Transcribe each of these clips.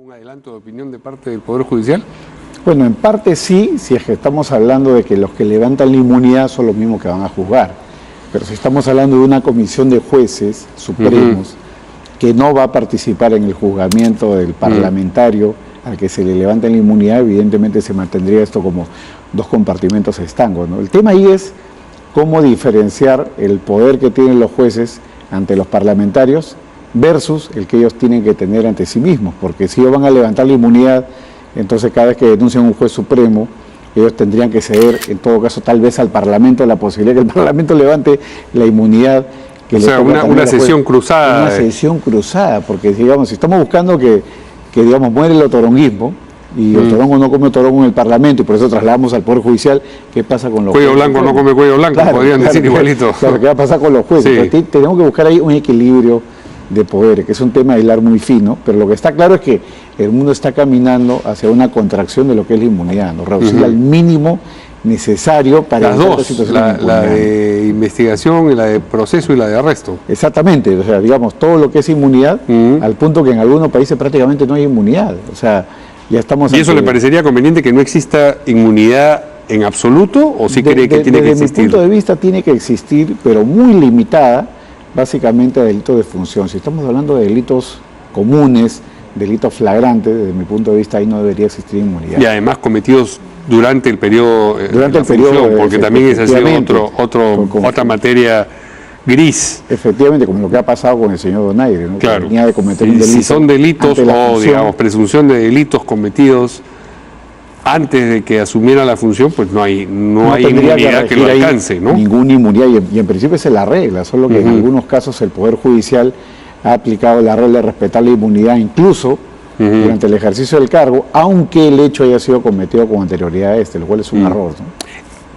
un adelanto de opinión de parte del Poder Judicial? Bueno, en parte sí, si es que estamos hablando de que los que levantan la inmunidad son los mismos que van a juzgar. Pero si estamos hablando de una comisión de jueces supremos que no va a participar en el juzgamiento del parlamentario al que se le levanta la inmunidad, evidentemente se mantendría esto como dos compartimentos estancos, ¿no? El tema ahí es cómo diferenciar el poder que tienen los jueces ante los parlamentarios versus el que ellos tienen que tener ante sí mismos, porque si ellos van a levantar la inmunidad, entonces cada vez que denuncian a un juez supremo, ellos tendrían que ceder, en todo caso, tal vez al Parlamento, la posibilidad de que el Parlamento levante la inmunidad. O sea, una sesión cruzada. Una sesión cruzada, porque digamos, si estamos buscando que digamos, muere el otoronguismo, y el torongo no come otorongo en el Parlamento, y por eso trasladamos al Poder Judicial, ¿qué pasa con los jueces? Cuello blanco no come cuello blanco, claro, podrían decir igualito. Claro, ¿qué va a pasar con los jueces? Sí. Tenemos que buscar ahí un equilibrio de poderes, que es un tema de hilar muy fino, pero lo que está claro es que el mundo está caminando hacia una contracción de lo que es la inmunidad, ¿no? Reducirla al mínimo necesario para las dos, la de investigación, y la de proceso y la de arresto. Exactamente, o sea, digamos, todo lo que es inmunidad, al punto que en algunos países prácticamente no hay inmunidad, o sea, ya estamos... ¿Y eso le parecería conveniente que no exista inmunidad en absoluto, o sí cree que tiene que existir? Desde mi punto de vista tiene que existir, pero muy limitada, básicamente a delitos de función. Si estamos hablando de delitos comunes, delitos flagrantes, desde mi punto de vista ahí no debería existir inmunidad. Y además cometidos durante el periodo de función, porque también esa ha sido otra materia gris. Efectivamente, como lo que ha pasado con el señor Donaire, ¿no? Claro. Que venía de cometer un delito. Si son delitos o, digamos, presunción de delitos cometidos antes de que asumiera la función, pues no hay inmunidad que lo alcance, ¿no? Ninguna inmunidad, y en principio esa es la regla, solo que en algunos casos el Poder Judicial ha aplicado la regla de respetar la inmunidad incluso durante el ejercicio del cargo, aunque el hecho haya sido cometido con anterioridad a lo cual es un error, ¿no?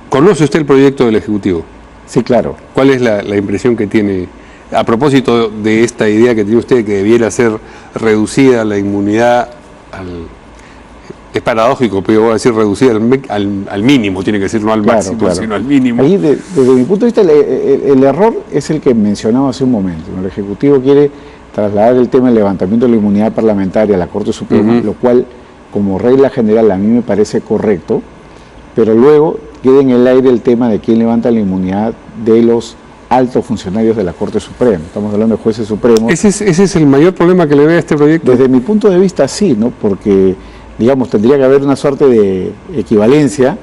¿Conoce usted el proyecto del Ejecutivo? Sí, claro. ¿Cuál es la impresión que tiene a propósito de esta idea que tiene usted que debiera ser reducida la inmunidad es paradójico, pero yo voy a decir reducida al mínimo, tiene que ser no al máximo, sino al mínimo? Ahí, desde mi punto de vista, el error es el que mencionaba hace un momento, ¿no? El Ejecutivo quiere trasladar el tema del levantamiento de la inmunidad parlamentaria a la Corte Suprema, lo cual, como regla general, a mí me parece correcto, pero luego queda en el aire el tema de quién levanta la inmunidad de los altos funcionarios de la Corte Suprema. Estamos hablando de jueces supremos. ¿Ese es el mayor problema que le ve a este proyecto? Desde mi punto de vista, sí, ¿no? Porque, digamos, tendría que haber una suerte de equivalencia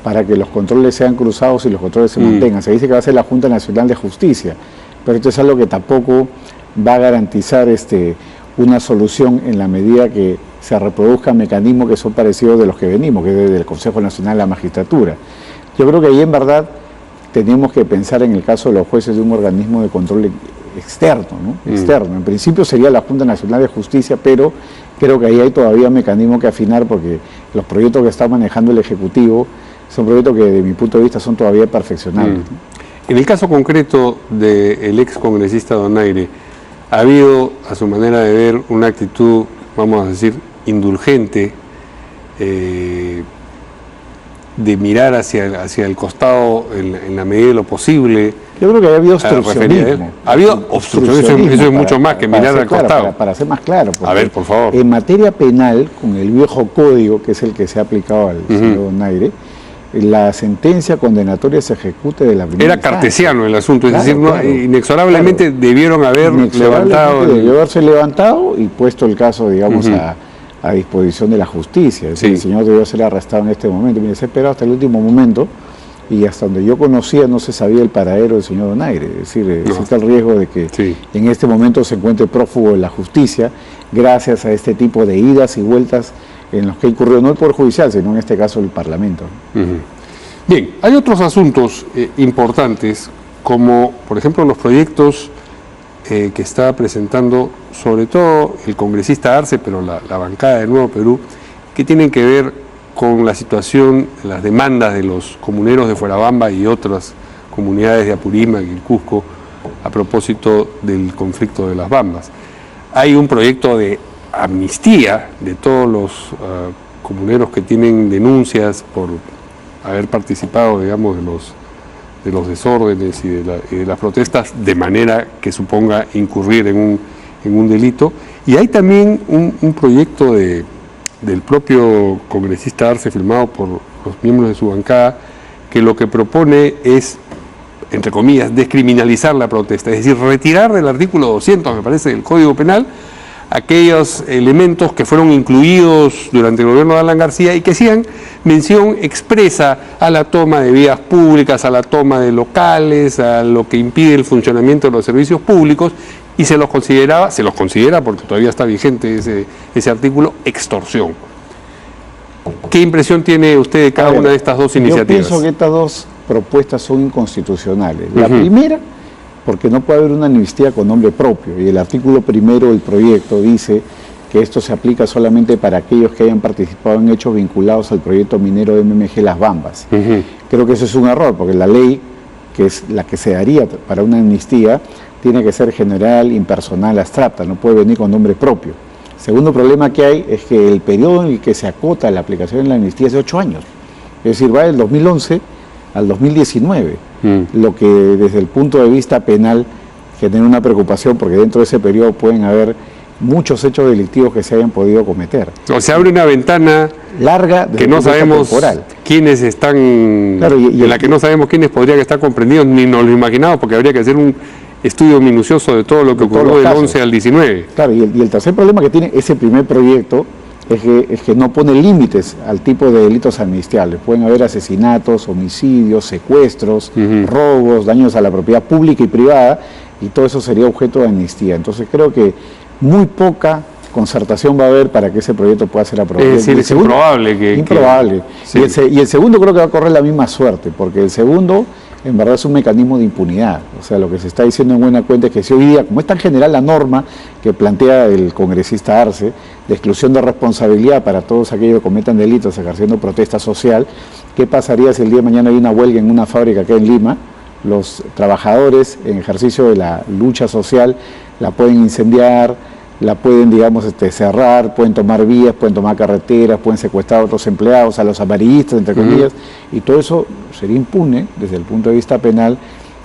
para que los controles sean cruzados y los controles se mantengan. Se dice que va a ser la Junta Nacional de Justicia, pero esto es algo que tampoco va a garantizar una solución en la medida que se reproduzcan mecanismos que son parecidos de los que venimos, que es desde el Consejo Nacional de la Magistratura. Yo creo que ahí en verdad tenemos que pensar en el caso de los jueces de un organismo de control externo, ¿no? Externo. En principio sería la Junta Nacional de Justicia, pero creo que ahí hay todavía mecanismos que afinar porque los proyectos que está manejando el Ejecutivo son proyectos que desde mi punto de vista son todavía perfeccionables. En el caso concreto del ex congresista Donaire, ¿ha habido, a su manera de ver, una actitud, vamos a decir, indulgente, de mirar hacia el costado en la medida de lo posible? Yo creo que ha habido obstruccionismo. ¿Ha habido obstruccionismo? Eso es mucho más que mirar al costado. Para ser más claro. A ver, por favor. En materia penal, con el viejo código, que es el que se ha aplicado al señor Donaire, la sentencia condenatoria se ejecute de la primera instancia. Cartesiano el asunto, es decir, inexorablemente debieron haber levantado... Debió haberse levantado y puesto el caso, digamos, a disposición de la justicia. Es decir, el señor debió ser arrestado en este momento. Mire, se ha esperado hasta el último momento y hasta donde yo conocía no se sabía el paradero del señor Donaire. Es decir, existe el riesgo de que en este momento se encuentre prófugo de la justicia gracias a este tipo de idas y vueltas en los que incurrió no el Poder Judicial, sino en este caso el Parlamento. Bien, hay otros asuntos importantes, como por ejemplo los proyectos que está presentando sobre todo el congresista Arce, pero la bancada de Nuevo Perú, que tienen que ver con la situación, las demandas de los comuneros de Fuerabamba y otras comunidades de Apurímac y el Cusco a propósito del conflicto de las Bambas. Hay un proyecto de amnistía de todos los comuneros que tienen denuncias por haber participado, digamos, de los desórdenes y de las protestas de manera que suponga incurrir en un delito, Y hay también un proyecto del propio congresista Arce, firmado por los miembros de su bancada, que lo que propone es, entre comillas, descriminalizar la protesta, es decir, retirar del artículo 200, me parece, del Código Penal, aquellos elementos que fueron incluidos durante el gobierno de Alan García y que hacían mención expresa a la toma de vías públicas, a la toma de locales, a lo que impide el funcionamiento de los servicios públicos, y se los considera, porque todavía está vigente ese artículo, extorsión. ¿Qué impresión tiene usted de cada una de estas dos iniciativas? Yo pienso que estas dos propuestas son inconstitucionales. La primera, porque no puede haber una amnistía con nombre propio, y el artículo primero del proyecto dice que esto se aplica solamente para aquellos que hayan participado en hechos vinculados al proyecto minero de MMG Las Bambas. Creo que eso es un error, porque la ley, que es la que se daría para una amnistía, tiene que ser general, impersonal, abstracta, no puede venir con nombre propio. Segundo problema que hay es que el periodo en el que se acota la aplicación de la amnistía es de 8 años, es decir, va del 2011 al 2019, lo que desde el punto de vista penal genera una preocupación, porque dentro de ese periodo pueden haber muchos hechos delictivos que se hayan podido cometer. O se abre una ventana larga que no sabemos quiénes están, claro, en la que no sabemos quiénes podrían estar comprendidos, ni nos lo imaginamos, porque habría que hacer un estudio minucioso de todo lo que ocurrió del 11 al 19. Claro, y el tercer problema que tiene ese primer proyecto es que no pone límites al tipo de delitos amnistiables. Pueden haber asesinatos, homicidios, secuestros, robos, daños a la propiedad pública y privada, y todo eso sería objeto de amnistía. Entonces creo que muy poca concertación va a haber para que ese proyecto pueda ser aprobado. Es decir, es improbable que... Improbable. Sí. Y el segundo creo que va a correr la misma suerte, porque el segundo en verdad es un mecanismo de impunidad. O sea, lo que se está diciendo en buena cuenta es que si hoy día, como es tan general la norma que plantea el congresista Arce, de exclusión de responsabilidad para todos aquellos que cometan delitos ejerciendo protesta social, ¿qué pasaría si el día de mañana hay una huelga en una fábrica acá en Lima? Los trabajadores en ejercicio de la lucha social la pueden incendiar, la pueden, digamos, cerrar, pueden tomar vías, pueden tomar carreteras, pueden secuestrar a otros empleados, a los amarillistas, entre comillas, y todo eso sería impune desde el punto de vista penal,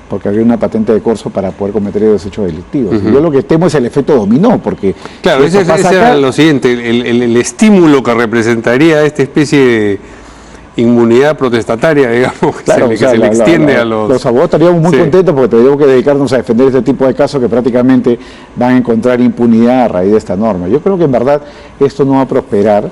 porque habría una patente de corso para poder cometer esos hechos delictivos. Y yo lo que temo es el efecto dominó, porque... Claro, ese era lo siguiente, el estímulo que representaría esta especie de inmunidad protestataria, digamos, claro, que se le extiende a los... Los abogados estaríamos muy contentos porque tendríamos que dedicarnos a defender este tipo de casos que prácticamente van a encontrar impunidad a raíz de esta norma. Yo creo que en verdad esto no va a prosperar,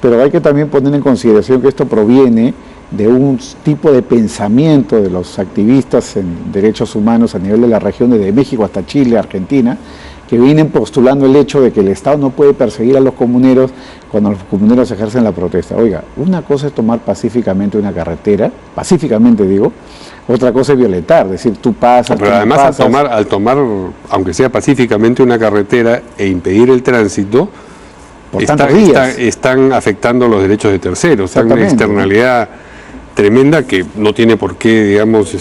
pero hay que también poner en consideración que esto proviene de un tipo de pensamiento de los activistas en derechos humanos a nivel de la región, desde México hasta Chile, Argentina, que vienen postulando el hecho de que el Estado no puede perseguir a los comuneros cuando los comuneros ejercen la protesta. Oiga, una cosa es tomar pacíficamente una carretera, pacíficamente digo, otra cosa es violentar, es decir, tú pasas... Pero además al tomar, aunque sea pacíficamente una carretera e impedir el tránsito, están afectando los derechos de terceros, están una externalidad tremenda que no tiene por qué, digamos,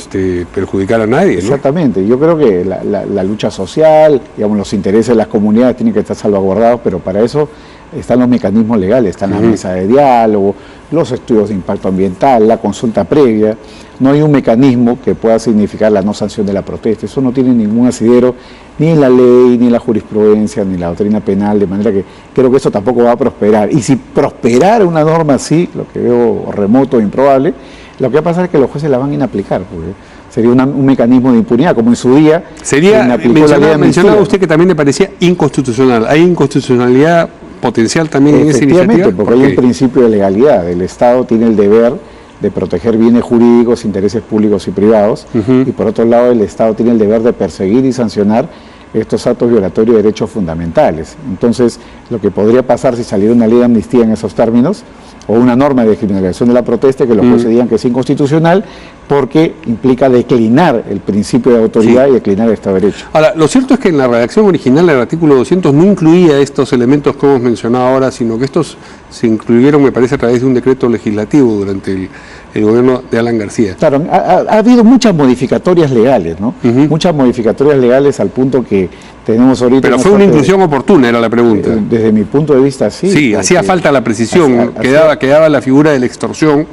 perjudicar a nadie, ¿no? Exactamente, yo creo que la lucha social, digamos, los intereses de las comunidades tienen que estar salvaguardados, pero para eso están los mecanismos legales, están las mesas de diálogo, los estudios de impacto ambiental, la consulta previa. No hay un mecanismo que pueda significar la no sanción de la protesta. Eso no tiene ningún asidero ni en la ley, ni en la jurisprudencia, ni en la doctrina penal, de manera que creo que eso tampoco va a prosperar. Y si prosperara una norma así, lo que veo remoto e improbable, lo que va a pasar es que los jueces la van a inaplicar, porque sería un mecanismo de impunidad, como en su día mencionaba usted que también le parecía inconstitucional. ¿Hay inconstitucionalidad potencial también en esa iniciativa? Porque hay un principio de legalidad. El Estado tiene el deber de proteger bienes jurídicos, intereses públicos y privados, y por otro lado el Estado tiene el deber de perseguir y sancionar estos actos violatorios de derechos fundamentales. Entonces, lo que podría pasar si saliera una ley de amnistía en esos términos, o una norma de descriminalización de la protesta, que los jueces digan que es inconstitucional, porque implica declinar el principio de autoridad y declinar el Estado de Derecho. Ahora, lo cierto es que en la redacción original del artículo 200 no incluía estos elementos que hemos mencionado ahora, sino que estos se incluyeron, me parece, a través de un decreto legislativo durante el gobierno de Alan García. Claro, ha habido muchas modificatorias legales, ¿no? Muchas modificatorias legales al punto que tenemos ahorita... Pero fue una inclusión oportuna, era la pregunta. Desde mi punto de vista, sí. Sí, hacía falta la precisión, quedaba la figura de la extorsión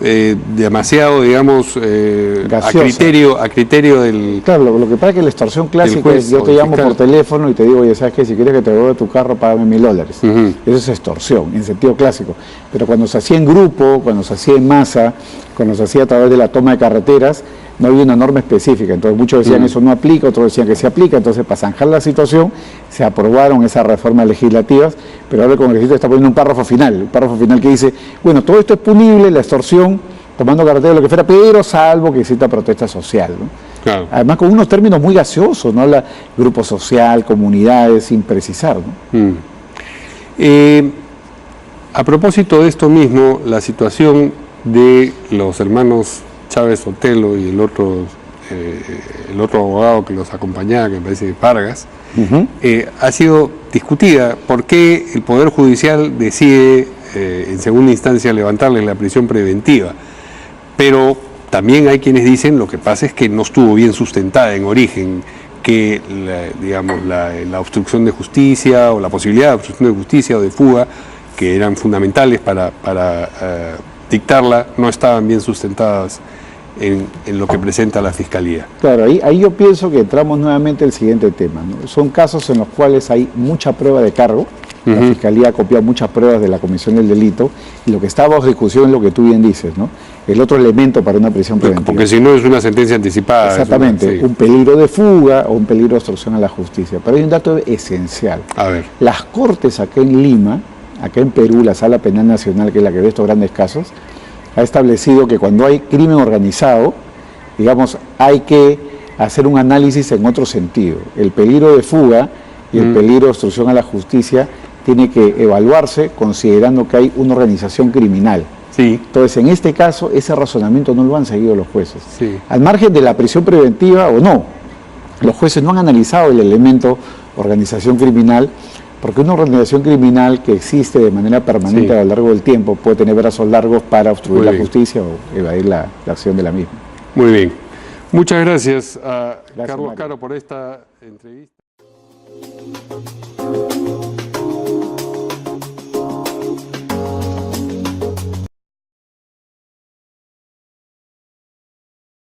demasiado, digamos, a criterio del... Claro, lo que pasa es que la extorsión clásica es yo te llamo por teléfono y te digo, oye, ¿sabes qué? Si quieres que te devuelva tu carro, págame $1000. Eso es extorsión, en sentido clásico. Pero cuando se hacía en grupo, cuando se hacía en masa, cuando se hacía a través de la toma de carreteras, no había una norma específica. Entonces muchos decían eso no aplica, otros decían que se aplica. Entonces, para zanjar la situación, se aprobaron esas reformas legislativas, pero ahora el congresista está poniendo un párrafo final que dice, bueno, todo esto es punible, la extorsión, tomando carretera, lo que fuera, pero salvo que exista protesta social, ¿no? Claro. Además con unos términos muy gaseosos, ¿no? Habla grupo social, comunidades, sin precisar, ¿no? A propósito de esto mismo, la situación de los hermanos Chávez Sotelo y el otro abogado que los acompañaba, que me parece Vargas, ha sido discutida. ¿Por qué el Poder Judicial decide en segunda instancia levantarles la prisión preventiva? Pero también hay quienes dicen lo que pasa es que no estuvo bien sustentada en origen, que la obstrucción de justicia o la posibilidad de obstrucción de justicia o de fuga, que eran fundamentales para dictarla, no estaban bien sustentadas en lo que presenta la Fiscalía. Claro, ahí yo pienso que entramos nuevamente al siguiente tema, ¿no? Son casos en los cuales hay mucha prueba de cargo. La Fiscalía ha copiado muchas pruebas de la comisión del delito y lo que está bajo discusión es lo que tú bien dices, ¿no? El otro elemento para una prisión preventiva. Porque si no es una sentencia anticipada. Exactamente, un peligro de fuga o un peligro de obstrucción a la justicia. Pero hay un dato esencial. A ver. Las cortes acá en Lima, acá en Perú, la Sala Penal Nacional, que es la que ve estos grandes casos, ha establecido que cuando hay crimen organizado, digamos, hay que hacer un análisis en otro sentido. El peligro de fuga y el peligro de obstrucción a la justicia tiene que evaluarse considerando que hay una organización criminal. Sí. Entonces, en este caso, ese razonamiento no lo han seguido los jueces. Sí. Al margen de la prisión preventiva o no, los jueces no han analizado el elemento organización criminal, porque una organización criminal que existe de manera permanente a lo largo del tiempo puede tener brazos largos para obstruir la justicia o evadir la acción de la misma. Muy bien. Muchas gracias a Carlos Mario. Caro por esta entrevista.